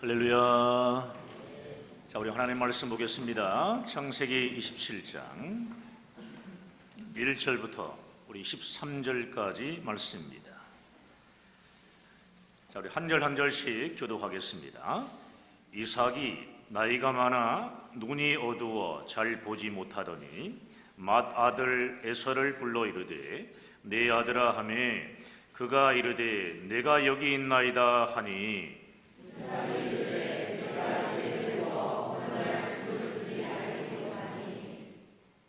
할렐루야. 자, 우리 하나님 말씀 보겠습니다. 창세기 27장 1절부터 우리 13절까지 말씀입니다. 자, 우리 한 절 한 절씩 교독하겠습니다. 이삭이 나이가 많아 눈이 어두워 잘 보지 못하더니 맏아들 에서를 불러 이르되 내 아들아 하매 그가 이르되 내가 여기 있나이다 하니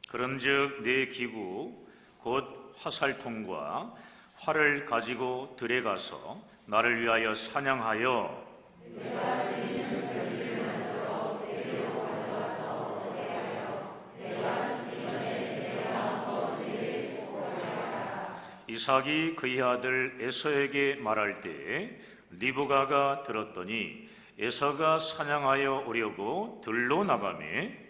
그런즉 내 기구 곧 화살통과 활을 가지고 들에 가서 나를 위하여 사냥하여 이삭이 그의 아들 에서에게 말할 때에 리브가가 들었더니 에서가 사냥하여 오려고 들로 나가매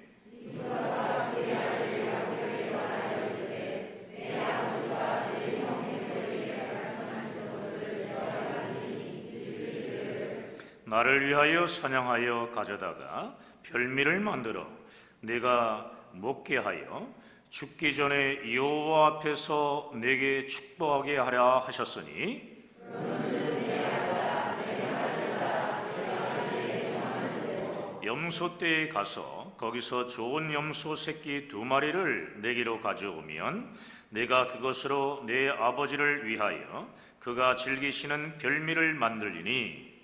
나를 위하여 사냥하여 가져다가 별미를 만들어 내가 먹게 하여 죽기 전에 여호와 앞에서 내게 축복하게 하라 하셨으니 염소떼에 가서 거기서 좋은 염소 새끼 2마리를 내게로 가져오면 내가 그것으로 내 아버지를 위하여 그가 즐기시는 별미를 만들리니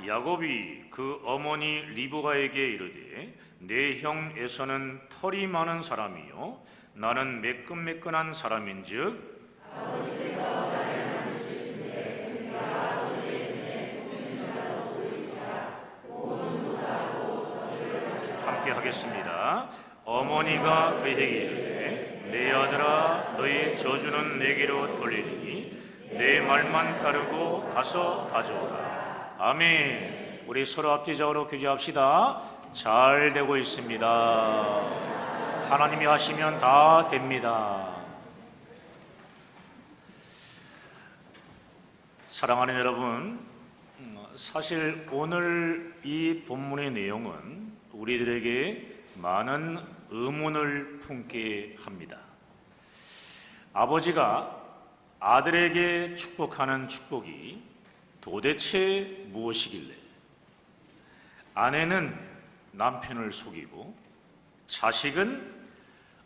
야곱이 그 어머니 리브가에게 이르되 내 형 에서는 털이 많은 사람이요 나는 매끈매끈한 사람인즉 함께 하겠습니다. 어머니가 그에게 이르되 내 아들아 너의 저주는 내게로 돌리니 내 말만 따르고 가서 가져오라. 아멘. 우리 서로 앞뒤적으로 교제합시다. 잘 되고 있습니다. 하나님이 하시면 다 됩니다. 사랑하는 여러분, 사실 오늘 이 본문의 내용은 우리들에게 많은 의문을 품게 합니다. 아버지가 아들에게 축복하는 축복이 도대체 무엇이길래 아내는 남편을 속이고 자식은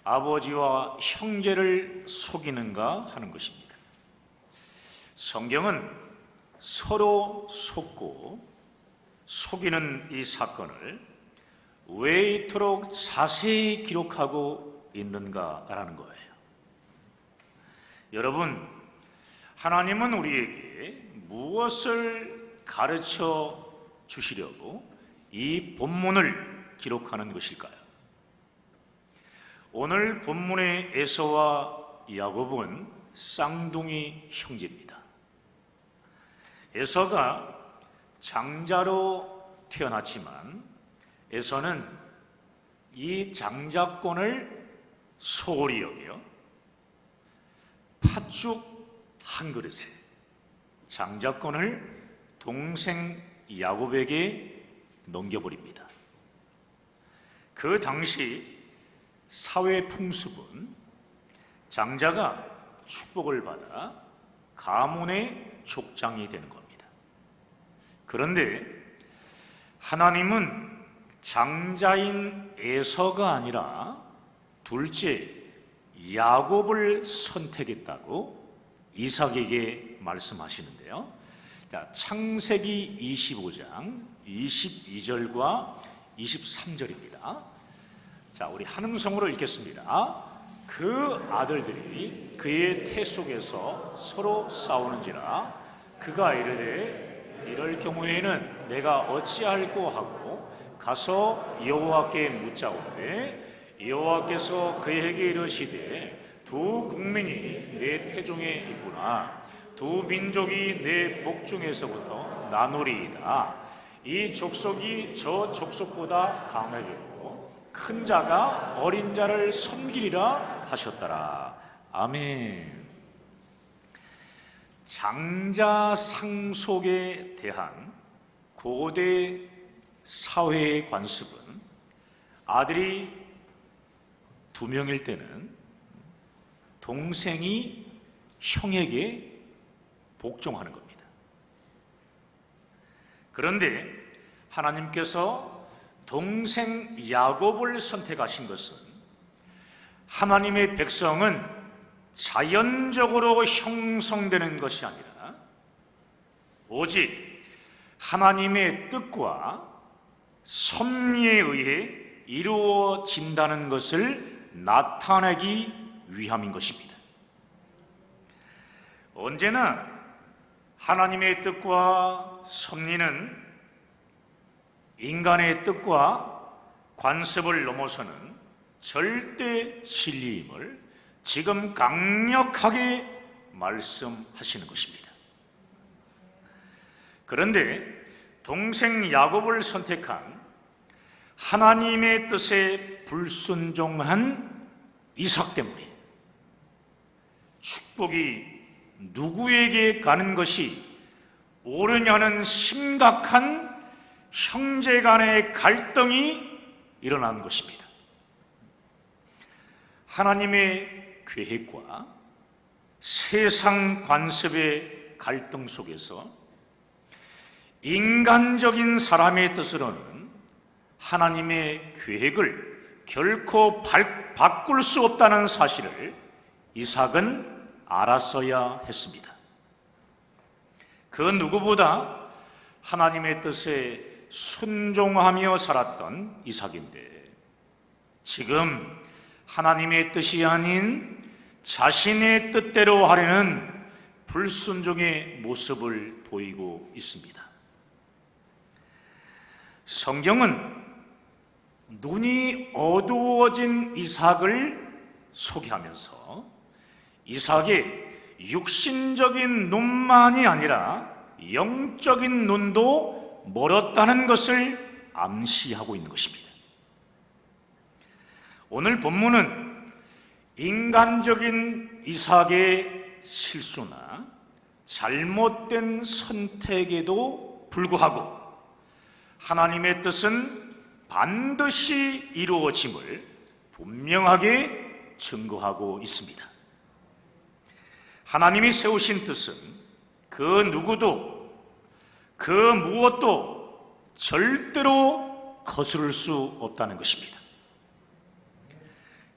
아버지와 형제를 속이는가 하는 것입니다. 성경은 서로 속고 속이는 이 사건을 왜 이토록 자세히 기록하고 있는가라는 거예요. 여러분, 하나님은 우리에게 무엇을 가르쳐 주시려고 이 본문을 기록하는 것일까요? 오늘 본문의 에서와 야곱은 쌍둥이 형제입니다. 에서가 장자로 태어났지만 에서는 이 장자권을 소홀히 여겨 팥죽 한 그릇에 장자권을 동생 야곱에게 넘겨버립니다. 그 당시 사회 풍습은 장자가 축복을 받아 가문의 족장이 되는 겁니다. 그런데 하나님은 장자인 에서가 아니라 둘째 야곱을 선택했다고 이삭에게 말씀하시는데요. 자, 창세기 25장 22절과 23절입니다. 자, 우리 한음성으로 읽겠습니다. 그 아들들이 그의 태 속에서 서로 싸우는지라 그가 이르되 이럴 경우에는 내가 어찌할꼬 하고 가서 여호와께 묻자오되 여호와께서 그에게 이르시되 두 국민이 내 태중에 있구나 두 민족이 내 복중에서부터 나누리이다. 이 족속이 저 족속보다 강하겠고 큰 자가 어린 자를 섬기리라 하셨더라. 아멘. 장자 상속에 대한 고대 사회의 관습은 아들이 2명일 때는 동생이 형에게 복종하는 겁니다. 그런데 하나님께서 동생 야곱을 선택하신 것은 하나님의 백성은 자연적으로 형성되는 것이 아니라 오직 하나님의 뜻과 섭리에 의해 이루어진다는 것을 나타내기 위함인 것입니다. 언제나 하나님의 뜻과 섭리는 인간의 뜻과 관습을 넘어서는 절대 진리임을 지금 강력하게 말씀하시는 것입니다. 그런데 동생 야곱을 선택한 하나님의 뜻에 불순종한 이삭 때문에 축복이 누구에게 가는 것이 옳으냐는 심각한 형제 간의 갈등이 일어난 것입니다. 하나님의 계획과 세상 관습의 갈등 속에서 인간적인 사람의 뜻으로는 하나님의 계획을 결코 바꿀 수 없다는 사실을 이삭은 알았어야 했습니다. 그 누구보다 하나님의 뜻에 순종하며 살았던 이삭인데 지금 하나님의 뜻이 아닌 자신의 뜻대로 하려는 불순종의 모습을 보이고 있습니다. 성경은 눈이 어두워진 이삭을 소개하면서 이삭의 육신적인 눈만이 아니라 영적인 눈도 멀었다는 것을 암시하고 있는 것입니다. 오늘 본문은 인간적인 이삭의 실수나 잘못된 선택에도 불구하고 하나님의 뜻은 반드시 이루어짐을 분명하게 증거하고 있습니다. 하나님이 세우신 뜻은 그 누구도 그 무엇도 절대로 거스를 수 없다는 것입니다.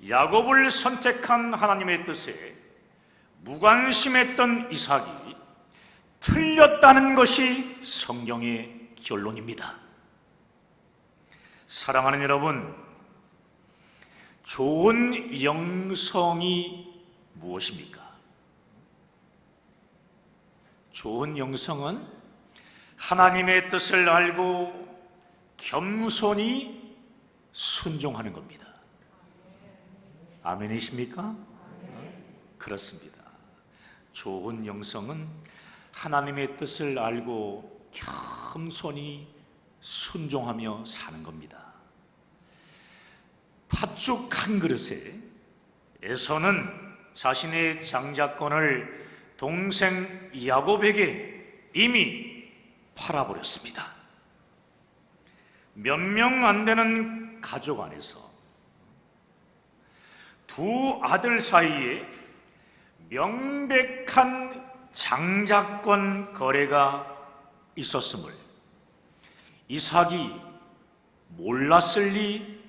야곱을 선택한 하나님의 뜻에 무관심했던 이삭이 틀렸다는 것이 성경의 결론입니다. 사랑하는 여러분, 좋은 영성이 무엇입니까? 좋은 영성은 하나님의 뜻을 알고 겸손히 순종하는 겁니다. 아멘이십니까? 그렇습니다. 좋은 영성은 하나님의 뜻을 알고 겸손히 순종하며 사는 겁니다. 팥죽 한 그릇에 에서는 자신의 장자권을 동생 야곱에게 이미 팔아버렸습니다. 몇 명 안 되는 가족 안에서 두 아들 사이에 명백한 장자권 거래가 있었음을 이삭이 몰랐을 리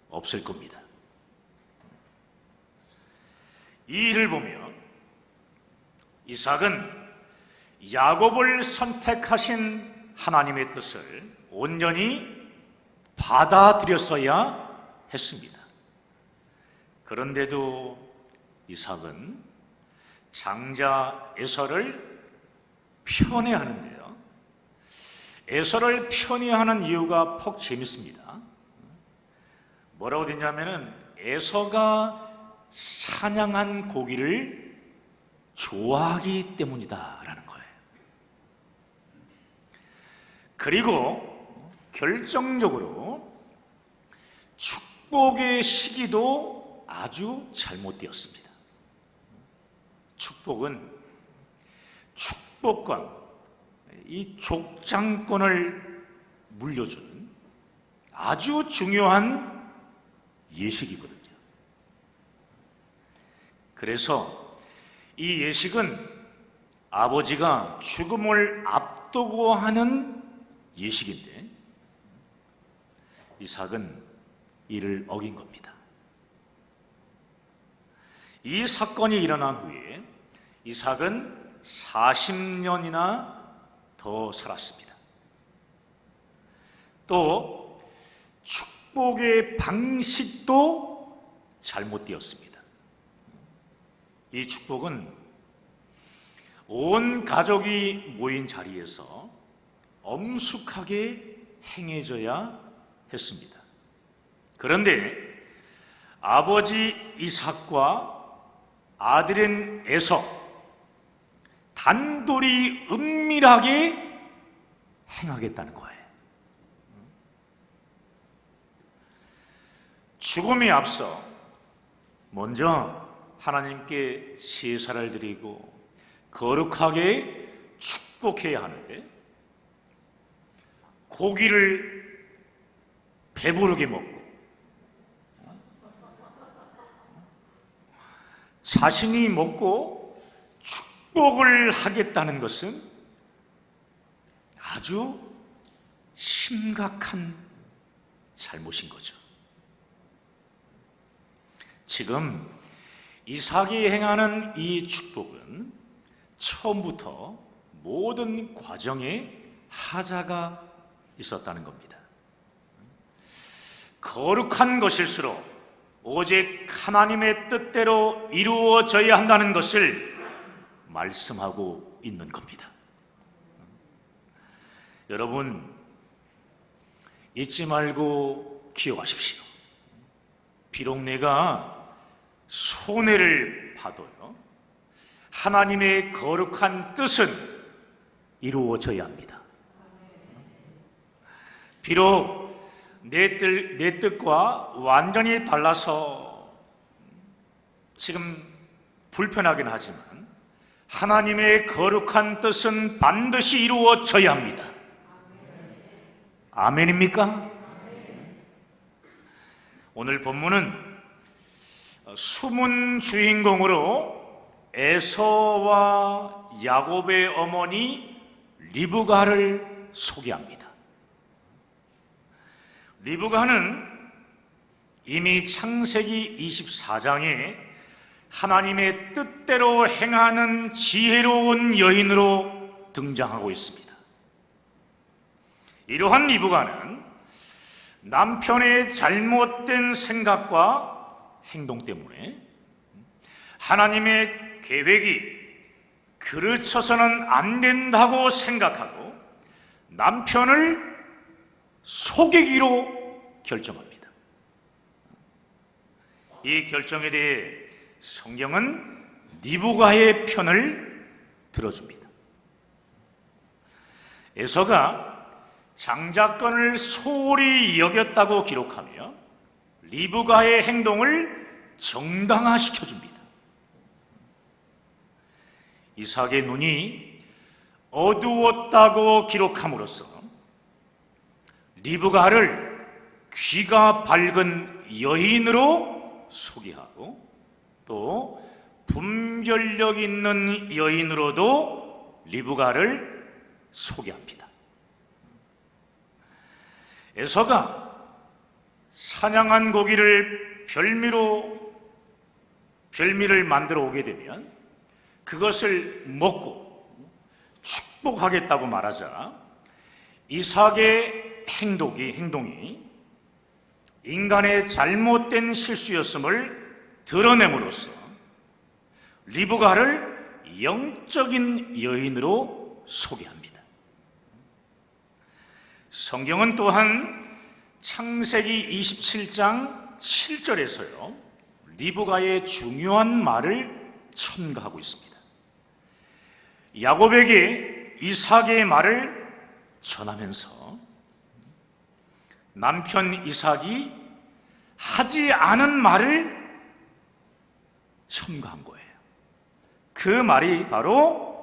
없을 겁니다. 이 일을 보며 이삭은 야곱을 선택하신 하나님의 뜻을 온전히 받아들였어야 했습니다. 그런데도 이삭은 장자 에서를 편애하는데요. 에서를 편애하는 이유가 퍽 재밌습니다. 뭐라고 되냐면은 에서가 사냥한 고기를 좋아하기 때문이다라는 거예요. 그리고 결정적으로 축복의 시기도 아주 잘못되었습니다. 축복과 이 족장권을 물려주는 아주 중요한 예식이거든요. 그래서 이 예식은 아버지가 죽음을 앞두고 하는 예식인데 이삭은 이를 어긴 겁니다. 이 사건이 일어난 후에 이삭은 40년이나 더 살았습니다. 또 축복의 방식도 잘못되었습니다. 이 축복은 온 가족이 모인 자리에서 엄숙하게 행해져야 했습니다. 그런데 아버지 이삭과 아들인 에서 단둘이 은밀하게 행하겠다는 거예요. 죽음에 앞서 먼저 하나님께 제사를 드리고 거룩하게 축복해야 하는데 고기를 배부르게 먹고 자신이 먹고 축복을 하겠다는 것은 아주 심각한 잘못인 거죠. 지금 이삭이 행하는 이 축복은 처음부터 모든 과정에 하자가 있었다는 겁니다. 거룩한 것일수록 오직 하나님의 뜻대로 이루어져야 한다는 것을 말씀하고 있는 겁니다. 여러분, 잊지 말고 기억하십시오. 비록 내가 손해를 봐도요, 하나님의 거룩한 뜻은 이루어져야 합니다. 비록 내 뜻과 완전히 달라서 지금 불편하긴 하지만 하나님의 거룩한 뜻은 반드시 이루어져야 합니다. 아멘입니까? 오늘 본문은 숨은 주인공으로 에서와 야곱의 어머니 리브가를 소개합니다. 리브가는 이미 창세기 24장에 하나님의 뜻대로 행하는 지혜로운 여인으로 등장하고 있습니다. 이러한 리브가는 남편의 잘못된 생각과 행동 때문에 하나님의 계획이 그르쳐서는 안 된다고 생각하고 남편을 속이기로 결정합니다. 이 결정에 대해 성경은 리브가의 편을 들어줍니다. 에서가 장자권을 소홀히 여겼다고 기록하며 리브가의 행동을 정당화시켜줍니다. 이삭의 눈이 어두웠다고 기록함으로써 리브가를 귀가 밝은 여인으로 소개하고 또 분별력 있는 여인으로도 리브가를 소개합니다. 에서가 사냥한 고기를 별미를 만들어 오게 되면 그것을 먹고 축복하겠다고 말하자 이삭의 행동이 인간의 잘못된 실수였음을 드러냄으로써 리브가를 영적인 여인으로 소개합니다. 성경은 또한 창세기 27장 7절에서요 리브가의 중요한 말을 첨가하고 있습니다. 야곱에게 이삭의 말을 전하면서 남편 이삭이 하지 않은 말을 첨가한 거예요. 그 말이 바로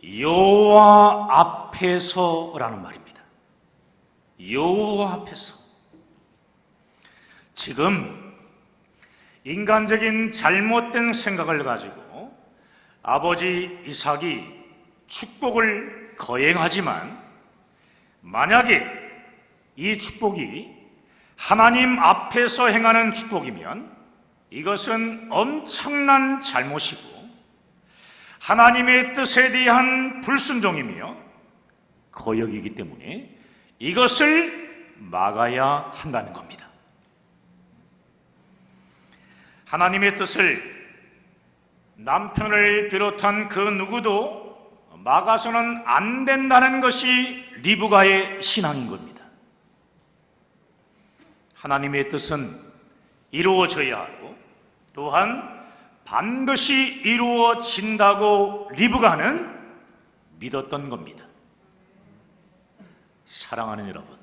여호와 앞에서라는 말입니다. 여호와 앞에서. 지금 인간적인 잘못된 생각을 가지고 아버지 이삭이 축복을 거행하지만, 만약에 이 축복이 하나님 앞에서 행하는 축복이면 이것은 엄청난 잘못이고 하나님의 뜻에 대한 불순종이며 거역이기 때문에 이것을 막아야 한다는 겁니다. 하나님의 뜻을 남편을 비롯한 그 누구도 막아서는 안 된다는 것이 리브가의 신앙인 겁니다. 하나님의 뜻은 이루어져야 하고 또한 반드시 이루어진다고 리브가는 믿었던 겁니다. 사랑하는 여러분,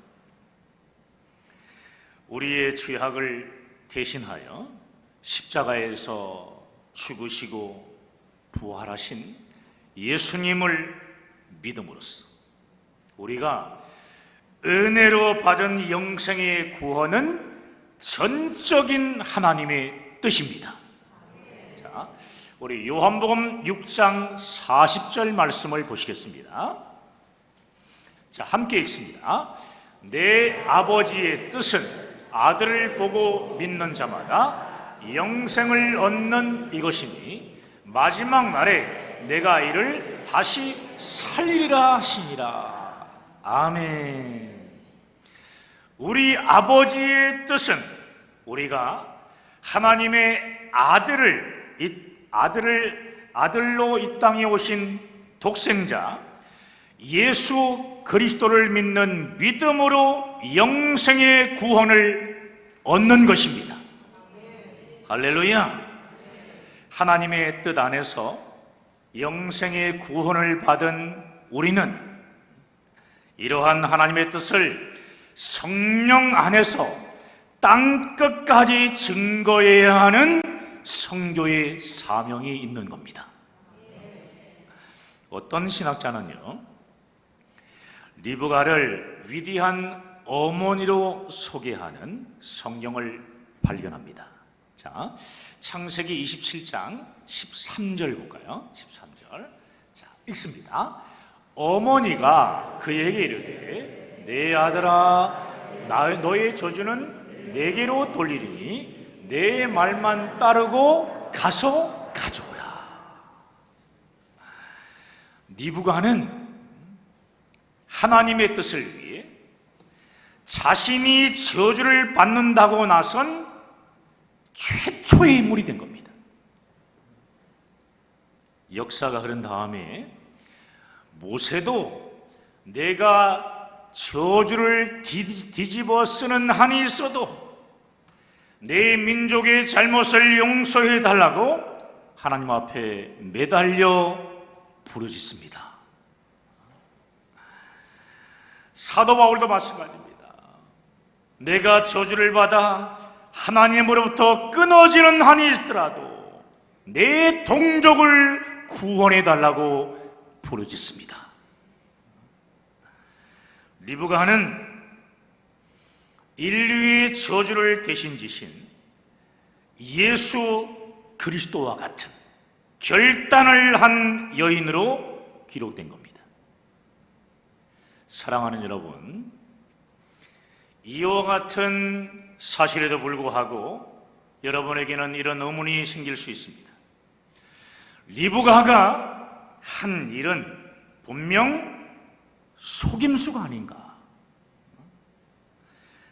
우리의 죄악을 대신하여 십자가에서 죽으시고 부활하신 예수님을 믿음으로써 우리가 은혜로 받은 영생의 구원은 전적인 하나님의 뜻입니다. 자, 우리 요한복음 6장 40절 말씀을 보시겠습니다. 자, 함께 읽습니다. 내 아버지의 뜻은 아들을 보고 믿는 자마다 영생을 얻는 이것이니 마지막 날에 내가 이를 다시 살리리라 하시니라. 아멘. 우리 아버지의 뜻은 우리가 하나님의 아들로 이 땅에 오신 독생자 예수 그리스도를 믿는 믿음으로 영생의 구원을 얻는 것입니다. 할렐루야. 하나님의 뜻 안에서 영생의 구원을 받은 우리는 이러한 하나님의 뜻을 성령 안에서 땅끝까지 증거해야 하는 성교의 사명이 있는 겁니다. 어떤 신학자는요, 리브가를 위대한 어머니로 소개하는 성경을 발견합니다. 자, 창세기 27장 13절 볼까요? 13절. 자, 읽습니다. 어머니가 그에게 이르되 내 아들아, 너의 저주는 내게로 돌리리니 내 말만 따르고 가서 가져오라. 리브가는 하나님의 뜻을 위해 자신이 저주를 받는다고 나선 최초의 인물이 된 겁니다. 역사가 흐른 다음에 모세도 내가 저주를 뒤집어 쓰는 한이 있어도 내 민족의 잘못을 용서해 달라고 하나님 앞에 매달려 부르짖습니다. 사도 바울도 마찬가지입니다. 내가 저주를 받아 하나님으로부터 끊어지는 한이 있더라도 내 동족을 구원해 달라고 부르짖습니다. 리브가는 인류의 저주를 대신 지신 예수 그리스도와 같은 결단을 한 여인으로 기록된 겁니다. 사랑하는 여러분, 이와 같은 사실에도 불구하고 여러분에게는 이런 의문이 생길 수 있습니다. 리브가가 한 일은 분명 속임수가 아닌가?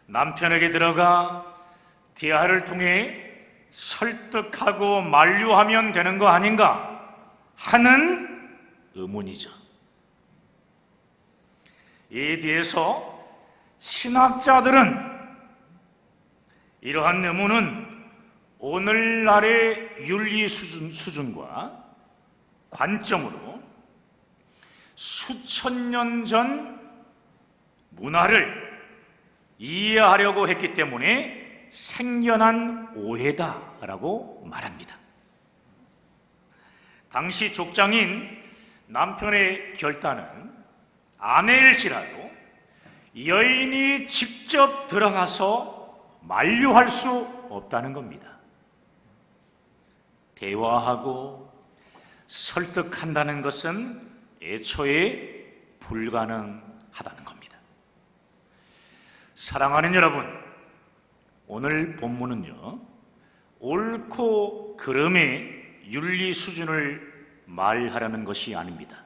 남편에게 들어가 대화를 통해 설득하고 만류하면 되는 거 아닌가 하는 의문이죠. 이에 대해서 신학자들은 이러한 의문은 오늘날의 윤리 수준과 관점으로 수천 년 전 문화를 이해하려고 했기 때문에 생겨난 오해다라고 말합니다. 당시 족장인 남편의 결단은 아내일지라도 여인이 직접 들어가서 만류할 수 없다는 겁니다. 대화하고 설득한다는 것은 애초에 불가능하다는 겁니다. 사랑하는 여러분, 오늘 본문은요, 옳고 그름의 윤리 수준을 말하려는 것이 아닙니다.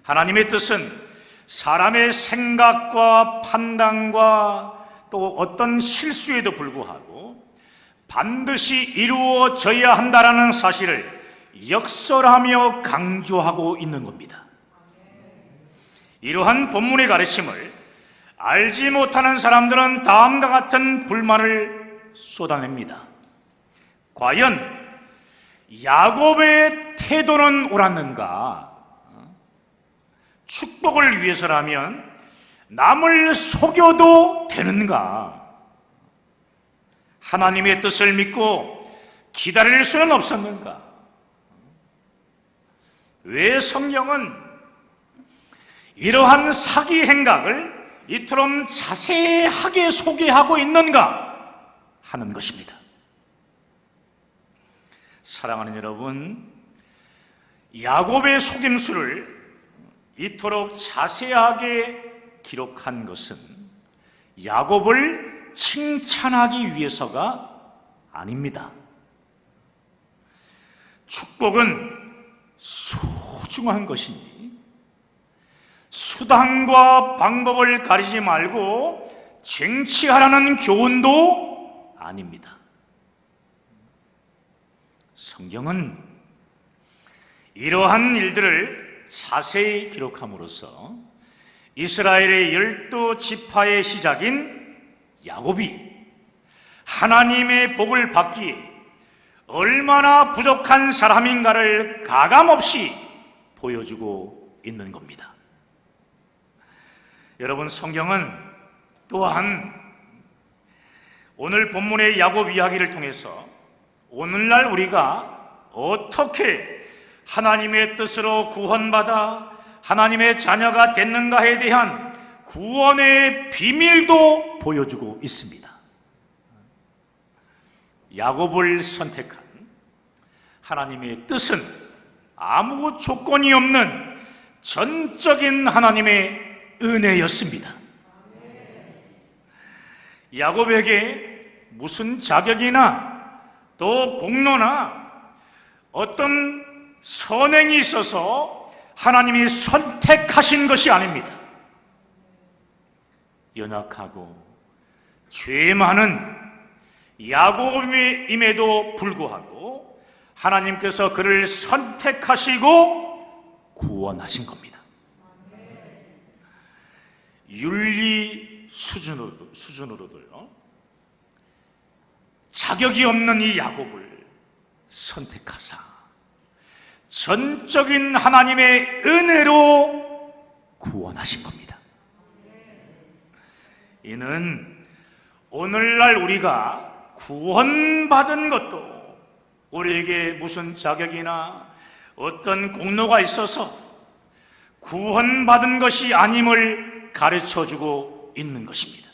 하나님의 뜻은 사람의 생각과 판단과 또 어떤 실수에도 불구하고 반드시 이루어져야 한다는 사실을 역설하며 강조하고 있는 겁니다. 이러한 본문의 가르침을 알지 못하는 사람들은 다음과 같은 불만을 쏟아냅니다. 과연 야곱의 태도는 옳았는가? 축복을 위해서라면 남을 속여도 되는가? 하나님의 뜻을 믿고 기다릴 수는 없었는가? 왜 성경은 이러한 사기 행각을 이처럼 자세하게 소개하고 있는가 하는 것입니다. 사랑하는 여러분, 야곱의 속임수를 이토록 자세하게 기록한 것은 야곱을 칭찬하기 위해서가 아닙니다. 축복은 소중한 것이니 수단과 방법을 가리지 말고 쟁취하라는 교훈도 아닙니다. 성경은 이러한 일들을 자세히 기록함으로써 이스라엘의 12지파의 시작인 야곱이 하나님의 복을 받기에 얼마나 부족한 사람인가를 가감없이 보여주고 있는 겁니다. 여러분, 성경은 또한 오늘 본문의 야곱 이야기를 통해서 오늘날 우리가 어떻게 하나님의 뜻으로 구원받아 하나님의 자녀가 됐는가에 대한 구원의 비밀도 보여주고 있습니다. 야곱을 선택한 하나님의 뜻은 아무 조건이 없는 전적인 하나님의 은혜였습니다. 야곱에게 무슨 자격이나 또 공로나 어떤 선행이 있어서 하나님이 선택하신 것이 아닙니다. 연약하고 죄 많은 야곱임에도 불구하고 하나님께서 그를 선택하시고 구원하신 겁니다. 윤리 수준으로도요, 자격이 없는 이 야곱을 선택하사 전적인 하나님의 은혜로 구원하신 겁니다. 이는 오늘날 우리가 구원받은 것도 우리에게 무슨 자격이나 어떤 공로가 있어서 구원받은 것이 아님을 가르쳐주고 있는 것입니다.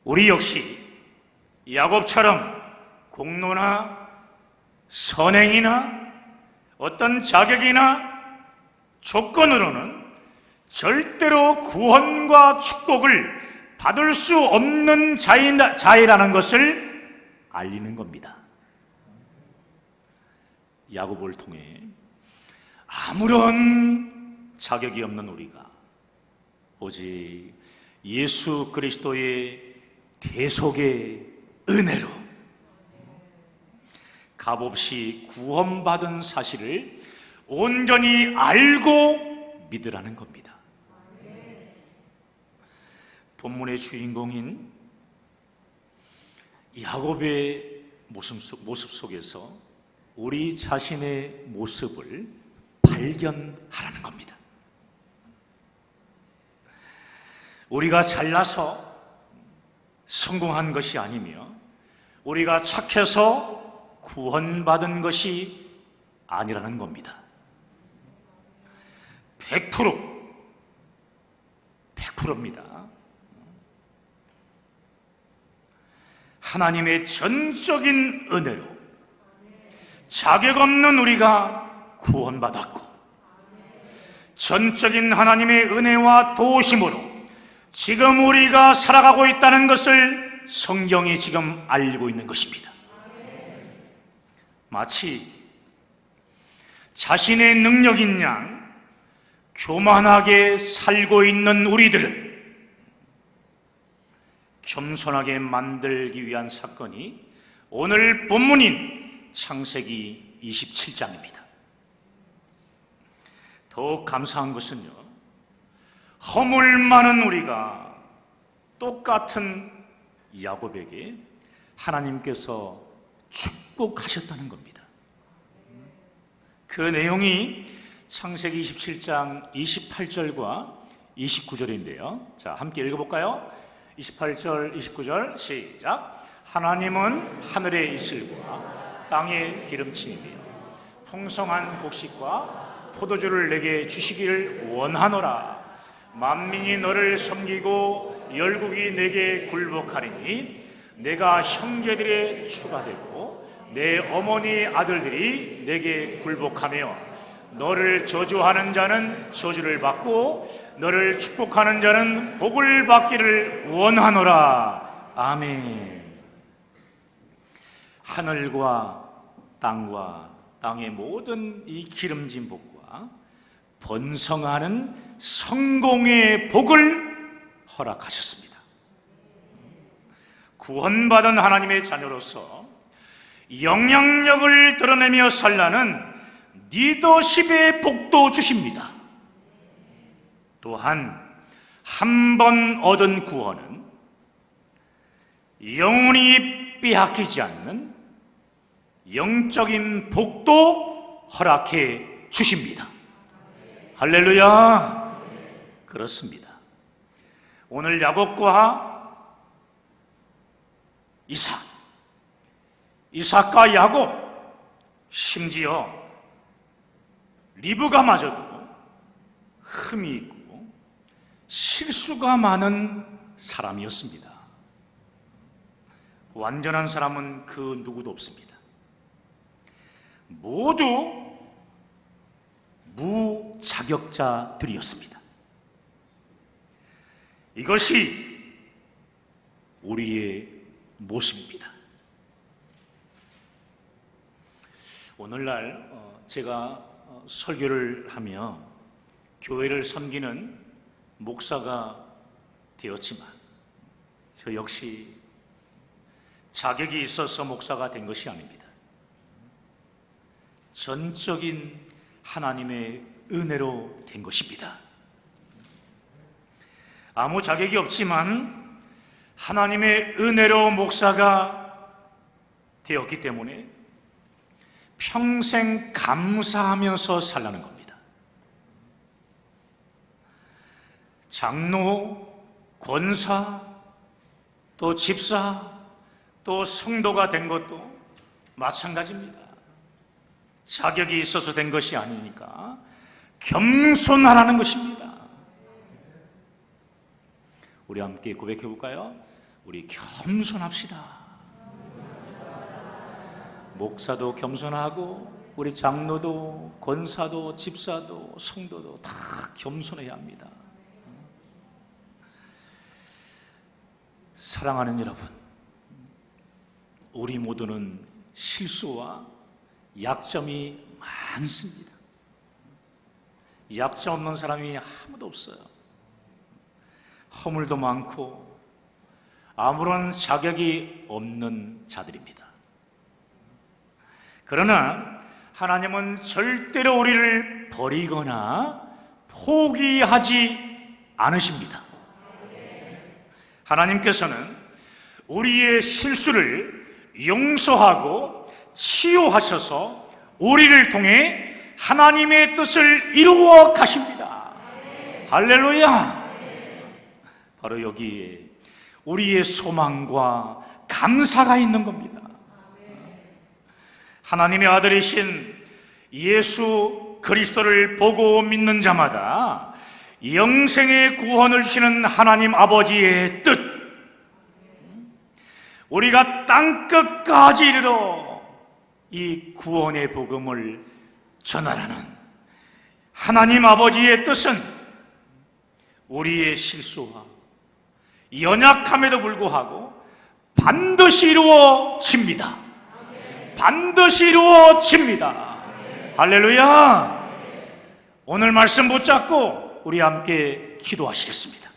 우리 역시 야곱처럼 공로나 선행이나 어떤 자격이나 조건으로는 절대로 구원과 축복을 받을 수 없는 자이라는 것을 알리는 겁니다. 야곱을 통해 아무런 자격이 없는 우리가 오직 예수 그리스도의 대속의 은혜로 값없이 구원받은 사실을 온전히 알고 믿으라는 겁니다. 본문의 주인공인 야곱의 모습 속에서 우리 자신의 모습을 발견하라는 겁니다. 우리가 잘나서 성공한 것이 아니며 우리가 착해서 구원받은 것이 아니라는 겁니다. 100%입니다. 하나님의 전적인 은혜로 자격 없는 우리가 구원받았고, 전적인 하나님의 은혜와 도우심으로 지금 우리가 살아가고 있다는 것을 성경이 지금 알고 있는 것입니다. 마치 자신의 능력인 양 교만하게 살고 있는 우리들을 겸손하게 만들기 위한 사건이 오늘 본문인 창세기 27장입니다. 더욱 감사한 것은요, 허물 많은 우리가 똑같은 야곱에게 하나님께서 축복하셨다는 겁니다. 그 내용이 창세기 27장 28절과 29절인데요. 자, 함께 읽어볼까요? 28절, 29절 시작. 하나님은 하늘의 이슬과 땅의 기름침이며 풍성한 곡식과 포도주를 내게 주시기를 원하노라. 만민이 너를 섬기고 열국이 내게 굴복하리니 내가 형제들의 주가 되고 내 어머니 아들들이 내게 굴복하며 너를 저주하는 자는 저주를 받고 너를 축복하는 자는 복을 받기를 원하노라. 아멘. 하늘과 땅과 땅의 모든 이 기름진 복과 번성하는 성공의 복을 허락하셨습니다. 구원받은 하나님의 자녀로서 영향력을 드러내며 살라는 리더십의 복도 주십니다. 또한 한 번 얻은 구원은 영원히 빼앗기지 않는 영적인 복도 허락해 주십니다. 할렐루야. 그렇습니다. 오늘 야곱과 이삭과 야곱, 심지어 리브가마저도 흠이 있고 실수가 많은 사람이었습니다. 완전한 사람은 그 누구도 없습니다. 모두 무자격자들이었습니다. 이것이 우리의 모습입니다. 오늘날 제가 설교를 하며 교회를 섬기는 목사가 되었지만 저 역시 자격이 있어서 목사가 된 것이 아닙니다. 전적인 하나님의 은혜로 된 것입니다. 아무 자격이 없지만 하나님의 은혜로 목사가 되었기 때문에 평생 감사하면서 살라는 겁니다. 장로, 권사, 또 집사, 또 성도가 된 것도 마찬가지입니다. 자격이 있어서 된 것이 아니니까 겸손하라는 것입니다. 우리 함께 고백해 볼까요? 우리 겸손합시다. 목사도 겸손하고 우리 장로도 권사도 집사도 성도도 다 겸손해야 합니다. 사랑하는 여러분, 우리 모두는 실수와 약점이 많습니다. 약점 없는 사람이 아무도 없어요. 허물도 많고 아무런 자격이 없는 자들입니다. 그러나 하나님은 절대로 우리를 버리거나 포기하지 않으십니다. 하나님께서는 우리의 실수를 용서하고 치유하셔서 우리를 통해 하나님의 뜻을 이루어 가십니다. 할렐루야. 바로 여기에 우리의 소망과 감사가 있는 겁니다. 하나님의 아들이신 예수 그리스도를 보고 믿는 자마다 영생의 구원을 주시는 하나님 아버지의 뜻, 우리가 땅끝까지 이르러 이 구원의 복음을 전하라는 하나님 아버지의 뜻은 우리의 실수와 연약함에도 불구하고 반드시 이루어집니다. 반드시 이루어집니다. 할렐루야. 오늘 말씀 붙잡고 우리 함께 기도하시겠습니다.